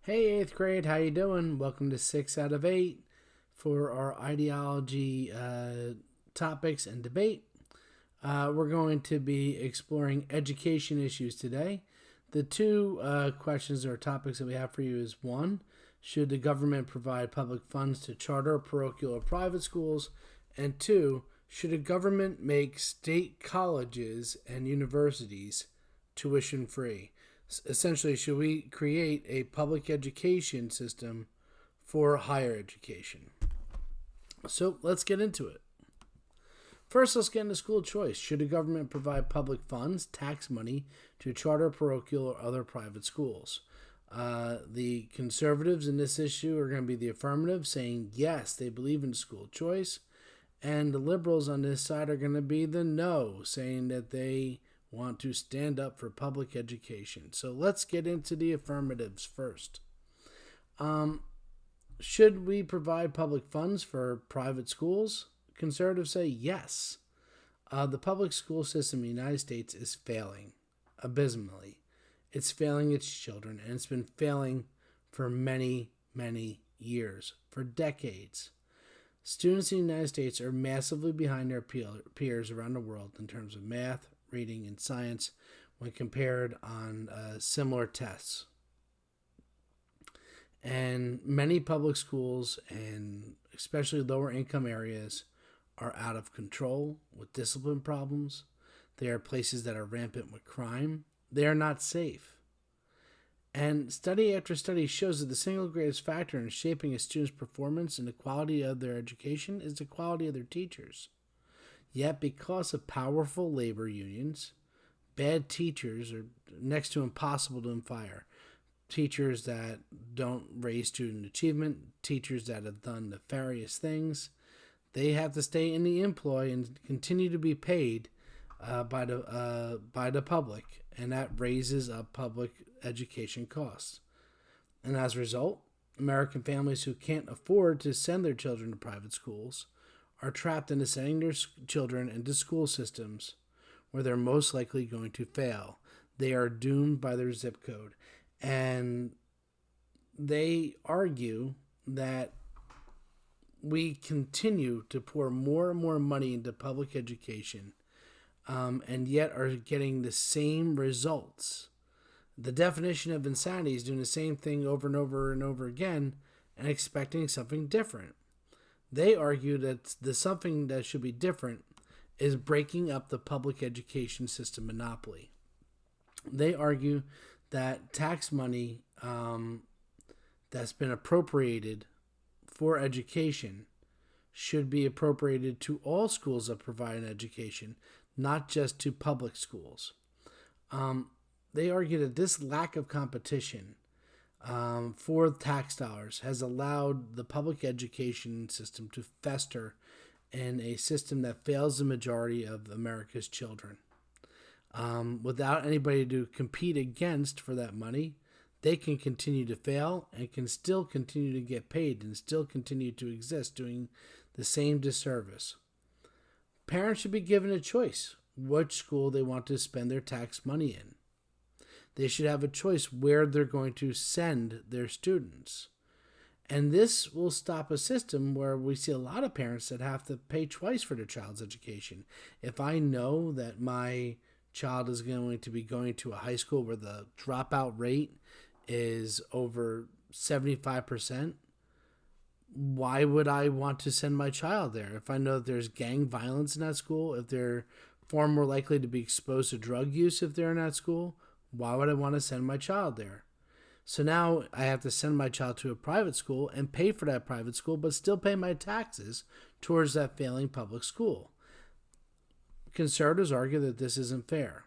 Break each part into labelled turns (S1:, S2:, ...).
S1: Hey, eighth grade, how you doing? Welcome to 6 out of 8 for our ideology topics and debate. We're going to be exploring education issues today. The two questions or topics that we have for you is one, should the government provide public funds to charter, parochial, or private schools? And two, should a government make state colleges and universities tuition free? Essentially, should we create a public education system for higher education? So let's get into it. First, let's get into school choice. Should a government provide public funds, tax money, to charter, parochial, or other private schools? The conservatives in this issue are going to be the affirmative, saying yes, they believe in school choice. And the liberals on this side are going to be the no, saying that they want to stand up for public education. So let's get into the affirmatives first. Should we provide public funds for private schools? Conservatives say yes. The public school system in the United States is failing abysmally. It's failing its children, and it's been failing for many, many years, for decades. Students in the United States are massively behind their peers around the world in terms of math, reading, and science when compared on similar tests. And many public schools, and especially lower income areas, are out of control with discipline problems. They are places that are rampant with crime. They are not safe. And study after study shows that the single greatest factor in shaping a student's performance and the quality of their education is the quality of their teachers. Yet, because of powerful labor unions, bad teachers are next to impossible to fire. Teachers that don't raise student achievement, teachers that have done nefarious things, they have to stay in the employ and continue to be paid by the public, and that raises up public education costs. And as a result, American families who can't afford to send their children to private schools are trapped into sending their children into school systems where they're most likely going to fail. They are doomed by their zip code. And they argue that we continue to pour more and more money into public education, and yet are getting the same results. The definition of insanity is doing the same thing over and over and over again and expecting something different. They argue that the something that should be different is breaking up the public education system monopoly. They argue that tax money that's been appropriated for education should be appropriated to all schools that provide an education, not just to public schools. They argue that this lack of competition for tax dollars has allowed the public education system to fester in a system that fails the majority of America's children. Without anybody to compete against for that money, they can continue to fail and can still continue to get paid and still continue to exist doing the same disservice. Parents should be given a choice which school they want to spend their tax money in. They should have a choice where they're going to send their students. And this will stop a system where we see a lot of parents that have to pay twice for their child's education. If I know that my child is going to be going to a high school where the dropout rate is over 75%, why would I want to send my child there? If I know that there's gang violence in that school, if they're far more likely to be exposed to drug use if they're in that school, why would I want to send my child there? So now I have to send my child to a private school and pay for that private school, but still pay my taxes towards that failing public school. Conservatives argue that this isn't fair.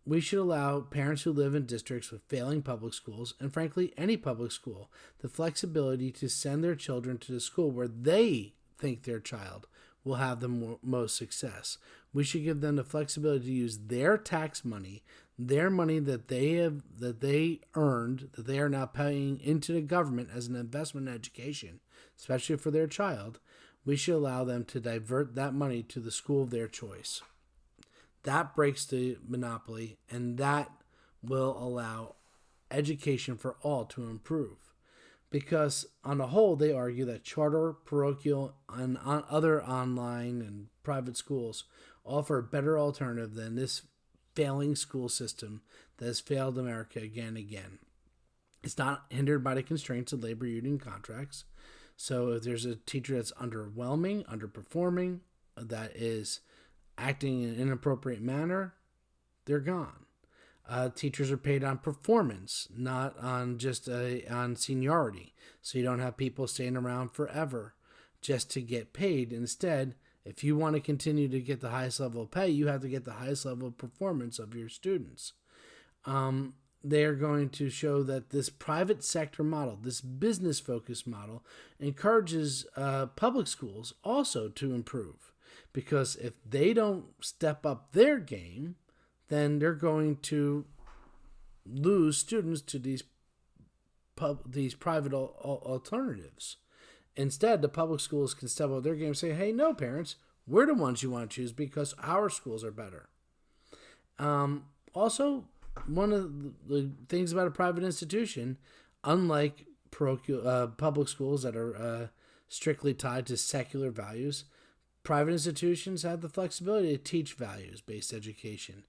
S1: We should allow parents who live in districts with failing public schools, and frankly any public school, the flexibility to send their children to the school where they think their child will have the most success. We should give them the flexibility to use their tax money, their money that they earned, that they are now paying into the government as an investment in education, especially for their child. We should allow them to divert that money to the school of their choice. That breaks the monopoly, and that will allow education for all to improve. Because on the whole, they argue that charter, parochial, and other online and private schools offer a better alternative than this failing school system that has failed America again and again. It's not hindered by the constraints of labor union contracts. So if there's a teacher that's underwhelming, underperforming, that is acting in an inappropriate manner, they're gone. Teachers are paid on performance, not on just on seniority. So you don't have people staying around forever just to get paid. Instead, if you want to continue to get the highest level of pay, you have to get the highest level of performance of your students. They are going to show that this private sector model, this business-focused model, encourages public schools also to improve. Because if they don't step up their game, then they're going to lose students to these private alternatives. Instead, the public schools can step up their game and say, hey, no, parents, we're the ones you want to choose because our schools are better. Also, one of the things about a private institution, unlike public schools that are strictly tied to secular values, private institutions have the flexibility to teach values-based education,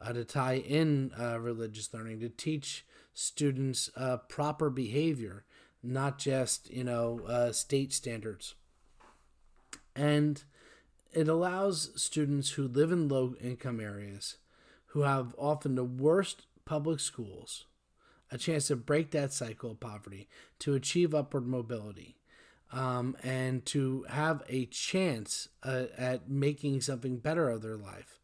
S1: to tie in religious learning, to teach students proper behavior, not just state standards. And it allows students who live in low-income areas, who have often the worst public schools, a chance to break that cycle of poverty, to achieve upward mobility, and to have a chance at making something better of their life.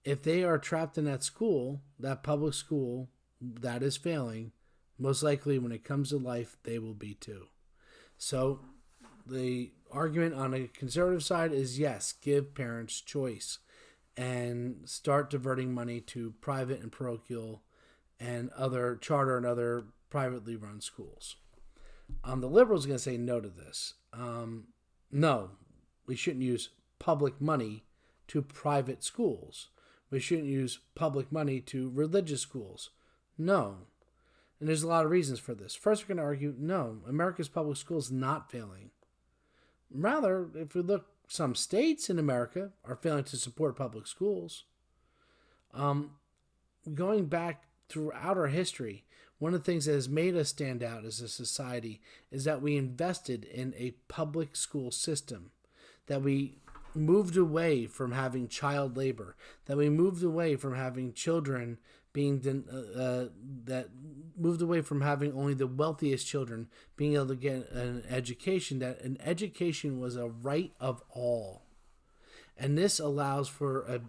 S1: If they are trapped in that school, that public school that is failing, most likely when it comes to life, they will be too. So the argument on the conservative side is yes, give parents choice and start diverting money to private and parochial and other charter and other privately run schools. The liberals are going to say no to this. No, we shouldn't use public money to private schools. We shouldn't use public money to religious schools. No. And there's a lot of reasons for this. First, we're going to argue, no, America's public schools not failing. Rather, if we look, some states in America are failing to support public schools. Going back throughout our history, one of the things that has made us stand out as a society is that we invested in a public school system, that we moved away from having child labor, that we moved away from having children being that moved away from having only the wealthiest children being able to get an education, that an education was a right of all. And this allows for a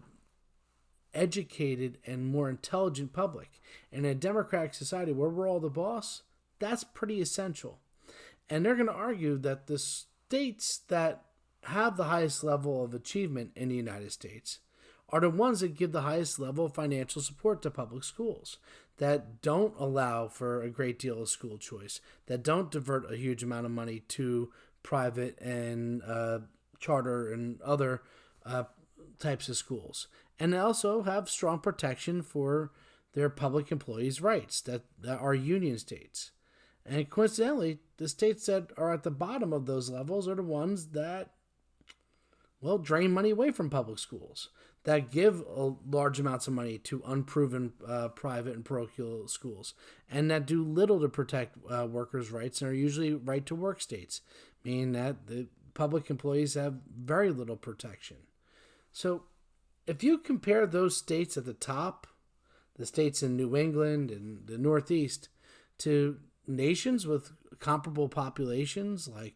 S1: educated and more intelligent public. In a democratic society where we're all the boss, that's pretty essential. And they're going to argue that the states that have the highest level of achievement in the United States are the ones that give the highest level of financial support to public schools, that don't allow for a great deal of school choice, that don't divert a huge amount of money to private and charter and other types of schools. And they also have strong protection for their public employees' rights that are union states. And coincidentally, the states that are at the bottom of those levels are the ones that, well, drain money away from public schools, that give large amounts of money to unproven private and parochial schools, and that do little to protect workers' rights and are usually right-to-work states, meaning that the public employees have very little protection. So if you compare those states at the top, the states in New England and the Northeast, to nations with comparable populations like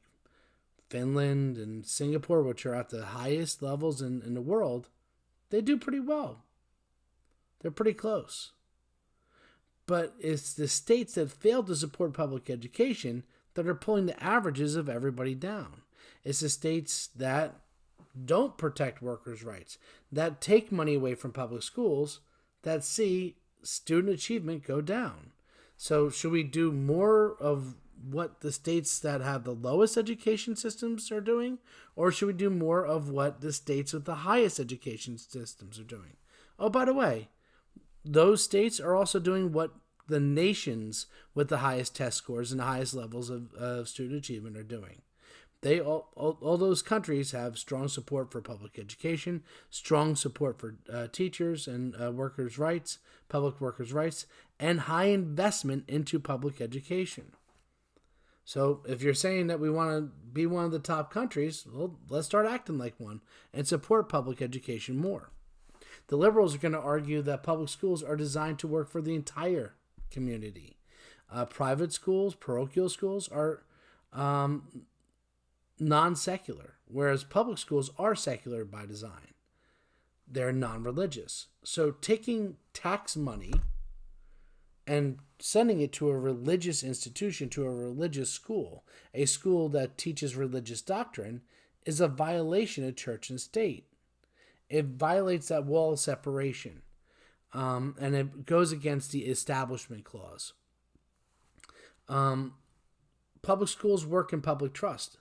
S1: Finland and Singapore, which are at the highest levels in the world, they do pretty well. They're pretty close. But it's the states that fail to support public education that are pulling the averages of everybody down. It's the states that don't protect workers' rights, that take money away from public schools, that see student achievement go down. So should we do more of what the states that have the lowest education systems are doing, or should we do more of what the states with the highest education systems are doing? Oh, by the way, those states are also doing what the nations with the highest test scores and the highest levels of student achievement are doing. All those countries have strong support for public education, strong support for teachers and workers' rights, public workers' rights, and high investment into public education. So if you're saying that we want to be one of the top countries, well, let's start acting like one and support public education more. The liberals are going to argue that public schools are designed to work for the entire community. Private schools, parochial schools are non-secular, whereas public schools are secular by design. They're non-religious. So taking tax money and sending it to a religious institution, to a religious school, a school that teaches religious doctrine, is a violation of church and state. It violates that wall of separation, and it goes against the Establishment Clause. Public schools work in public trust.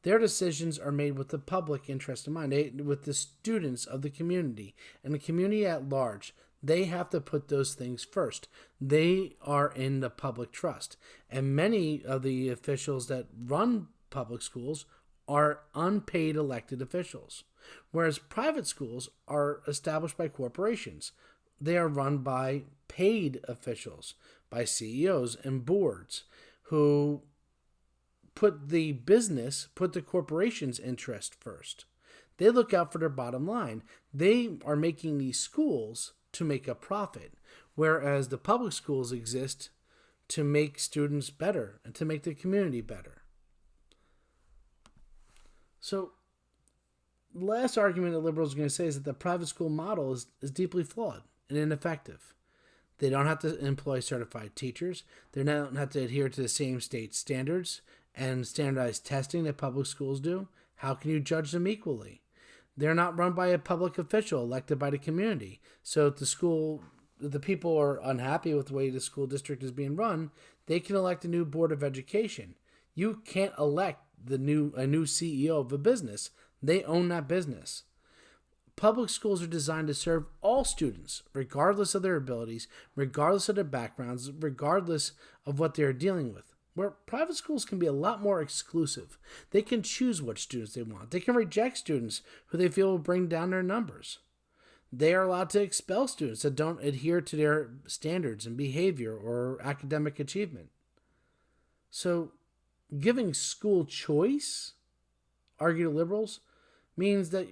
S1: Their decisions are made with the public interest in mind, with the students of the community and the community at large. They have to put those things first. They are in the public trust. And many of the officials that run public schools are unpaid elected officials, whereas private schools are established by corporations. They are run by paid officials, by CEOs and boards who put the corporation's interest first. They look out for their bottom line. They are making these schools to make a profit, whereas the public schools exist to make students better and to make the community better. So the last argument the liberals are going to say is that the private school model is deeply flawed and ineffective. They don't have to employ certified teachers. They don't have to adhere to the same state standards and standardized testing that public schools do. How can you judge them equally? They're not run by a public official elected by the community. So if the people are unhappy with the way the school district is being run, they can elect a new board of education. You can't elect a new CEO of a business. They own that business. Public schools are designed to serve all students, regardless of their abilities, regardless of their backgrounds, regardless of what they're dealing with. Where private schools can be a lot more exclusive. They can choose what students they want. They can reject students who they feel will bring down their numbers. They are allowed to expel students that don't adhere to their standards and behavior or academic achievement. So giving school choice, argue the liberals, means that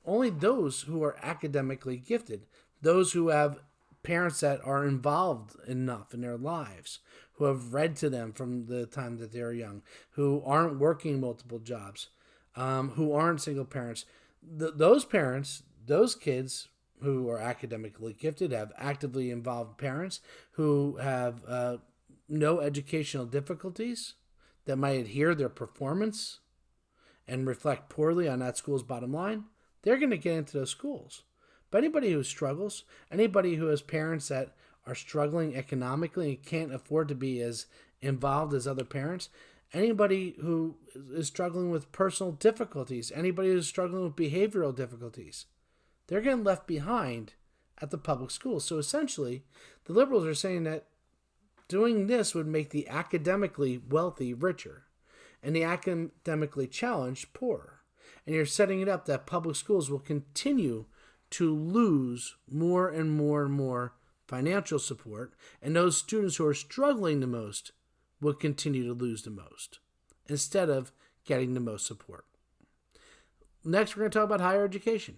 S1: only those who are academically gifted, those who have parents that are involved enough in their lives, who have read to them from the time that they're young, who aren't working multiple jobs, who aren't single parents. Those parents, those kids who are academically gifted, have actively involved parents who have no educational difficulties that might adhere their performance and reflect poorly on that school's bottom line, they're going to get into those schools. But anybody who struggles, anybody who has parents that are struggling economically and can't afford to be as involved as other parents, anybody who is struggling with personal difficulties, anybody who's struggling with behavioral difficulties, they're getting left behind at the public schools. So essentially, the liberals are saying that doing this would make the academically wealthy richer and the academically challenged poorer. And you're setting it up that public schools will continue to lose more and more and more financial support, and those students who are struggling the most will continue to lose the most instead of getting the most support. Next, we're going to talk about higher education.